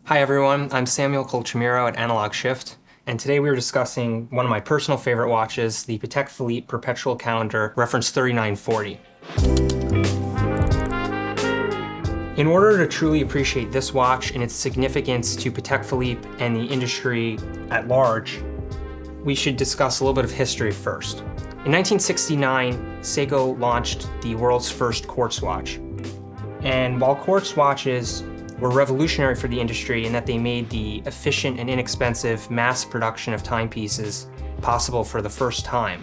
Hi everyone, I'm Samuel Colchamiro at Analog Shift, and today we are discussing one of my personal favorite watches, the Patek Philippe Perpetual Calendar, reference 3940. In order to truly appreciate this watch and its significance to Patek Philippe and the industry at large, we should discuss a little bit of history first. In 1969, Seiko launched the world's first quartz watch. And while quartz watches were revolutionary for the industry in that they made the efficient and inexpensive mass production of timepieces possible for the first time,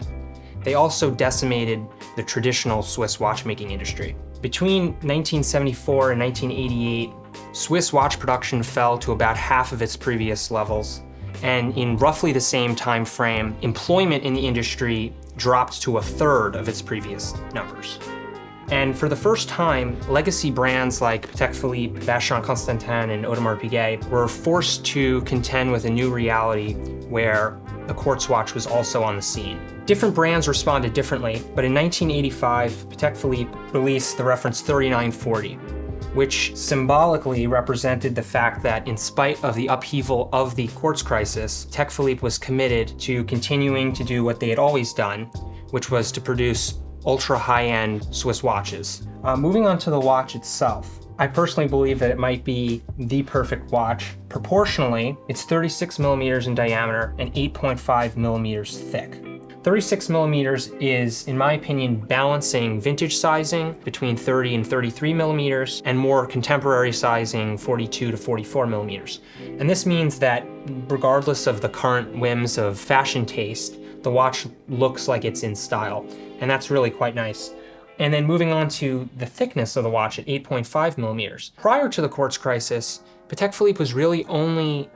they also decimated the traditional Swiss watchmaking industry. Between 1974 and 1988, Swiss watch production fell to about half of its previous levels, and in roughly the same time frame, employment in the industry dropped to a third of its previous numbers. And for the first time, legacy brands like Patek Philippe, Vacheron Constantin, and Audemars Piguet were forced to contend with a new reality where the quartz watch was also on the scene. Different brands responded differently, but in 1985, Patek Philippe released the reference 3940, which symbolically represented the fact that in spite of the upheaval of the quartz crisis, Patek Philippe was committed to continuing to do what they had always done, which was to produce ultra high-end Swiss watches. Moving on to the watch itself, I personally believe that it might be the perfect watch. Proportionally, it's 36 millimeters in diameter and 8.5 millimeters thick. 36 millimeters is, in my opinion, balancing vintage sizing between 30 and 33 millimeters and more contemporary sizing 42 to 44 millimeters. And this means that regardless of the current whims of fashion taste, the watch looks like it's in style, and that's really quite nice. And then moving on to the thickness of the watch at 8.5 millimeters. Prior to the quartz crisis, Patek Philippe was really only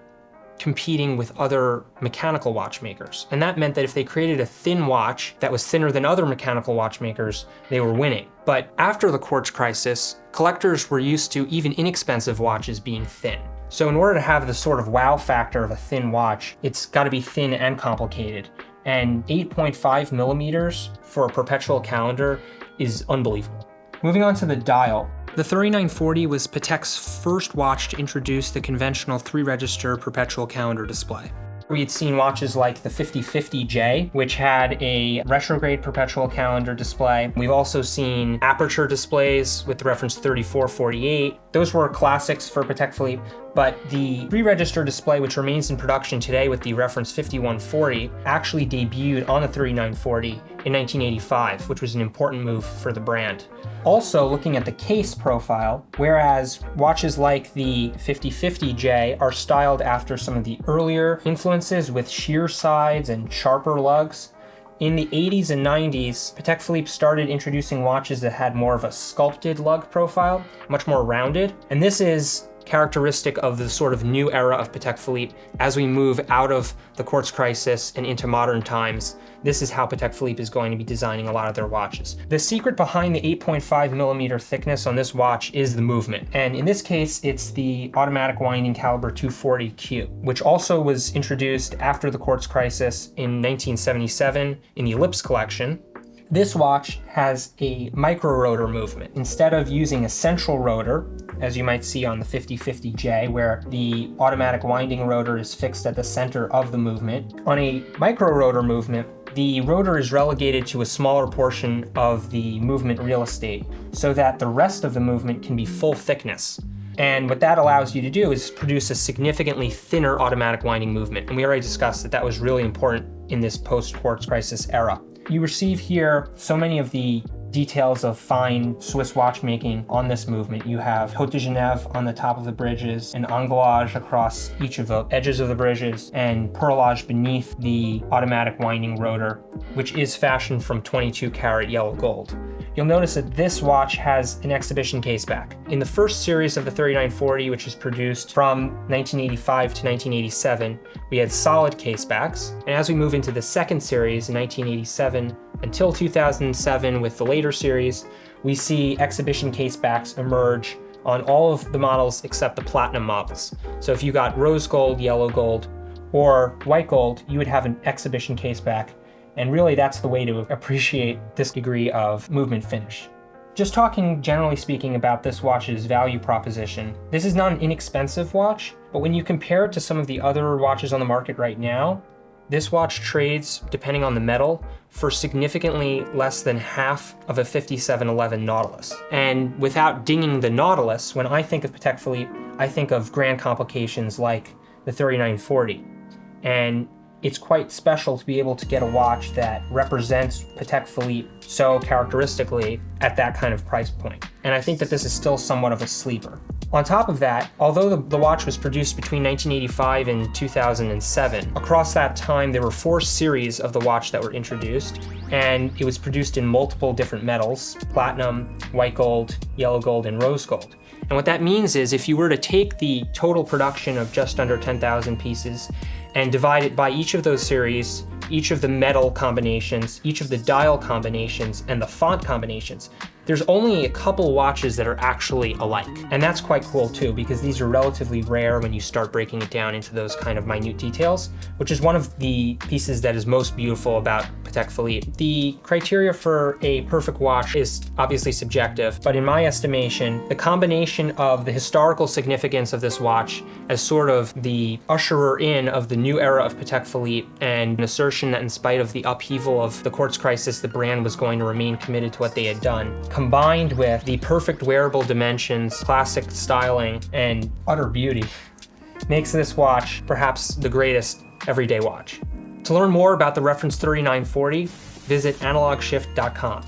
competing with other mechanical watchmakers. And that meant that if they created a thin watch that was thinner than other mechanical watchmakers, they were winning. But after the quartz crisis, collectors were used to even inexpensive watches being thin. So in order to have the sort of wow factor of a thin watch, it's got to be thin and complicated. And 8.5 millimeters for a perpetual calendar is unbelievable. Moving on to the dial. The 3940 was Patek's first watch to introduce the conventional 3-register perpetual calendar display. We had seen watches like the 5050J, which had a retrograde perpetual calendar display. We've also seen aperture displays with the reference 3448. Those were classics for Patek Philippe, but the 3-register display, which remains in production today with the reference 5140, actually debuted on the 3940 in 1985, which was an important move for the brand. Also, looking at the case profile, whereas watches like the 5050J are styled after some of the earlier influences with sheer sides and sharper lugs, in the 80s and 90s, Patek Philippe started introducing watches that had more of a sculpted lug profile, much more rounded, and this is characteristic of the sort of new era of Patek Philippe as we move out of the quartz crisis and into modern times. This is how Patek Philippe is going to be designing a lot of their watches. The secret behind the 8.5 millimeter thickness on this watch is the movement. And in this case, it's the automatic winding caliber 240Q, which also was introduced after the quartz crisis in 1977 in the Ellipse collection. This watch has a micro rotor movement. Instead of using a central rotor, as you might see on the 5050J, where the automatic winding rotor is fixed at the center of the movement, on a micro rotor movement, the rotor is relegated to a smaller portion of the movement real estate so that the rest of the movement can be full thickness. And what that allows you to do is produce a significantly thinner automatic winding movement. And we already discussed that that was really important in this post-quartz crisis era. You receive here so many of the details of fine Swiss watchmaking on this movement. You have Haute de Genève on the top of the bridges, an anglage across each of the edges of the bridges, and perlage beneath the automatic winding rotor, which is fashioned from 22 karat yellow gold. You'll notice that this watch has an exhibition case back. In the first series of the 3940, which was produced from 1985 to 1987, we had solid case backs. And as we move into the second series in 1987 until 2007 with the later series, we see exhibition case backs emerge on all of the models except the platinum models. So if you got rose gold, yellow gold, or white gold, you would have an exhibition case back. And really that's the way to appreciate this degree of movement finish. Just talking generally speaking about this watch's value proposition, this is not an inexpensive watch, But when you compare it to some of the other watches on the market right now, this watch trades, depending on the metal, for significantly less than half of a 5711 Nautilus. And without dinging the Nautilus, when I think of Patek Philippe, I think of grand complications like the 3940. And it's quite special to be able to get a watch that represents Patek Philippe so characteristically at that kind of price point. And I think that this is still somewhat of a sleeper. On top of that, although the watch was produced between 1985 and 2007, across that time there were 4 series of the watch that were introduced, and it was produced in multiple different metals: platinum, white gold, yellow gold, and rose gold. And what that means is if you were to take the total production of just under 10,000 pieces and divide it by each of those series, each of the metal combinations, each of the dial combinations, and the font combinations, there's only a couple watches that are actually alike. And that's quite cool too, because these are relatively rare when you start breaking it down into those kind of minute details, which is one of the pieces that is most beautiful about Patek Philippe. The criteria for a perfect watch is obviously subjective, but in my estimation, the combination of the historical significance of this watch as sort of the usherer in of the new era of Patek Philippe, and an assertion that in spite of the upheaval of the quartz crisis, the brand was going to remain committed to what they had done, combined with the perfect wearable dimensions, classic styling, and utter beauty, makes this watch perhaps the greatest everyday watch. To learn more about the reference 3940, visit analogshift.com.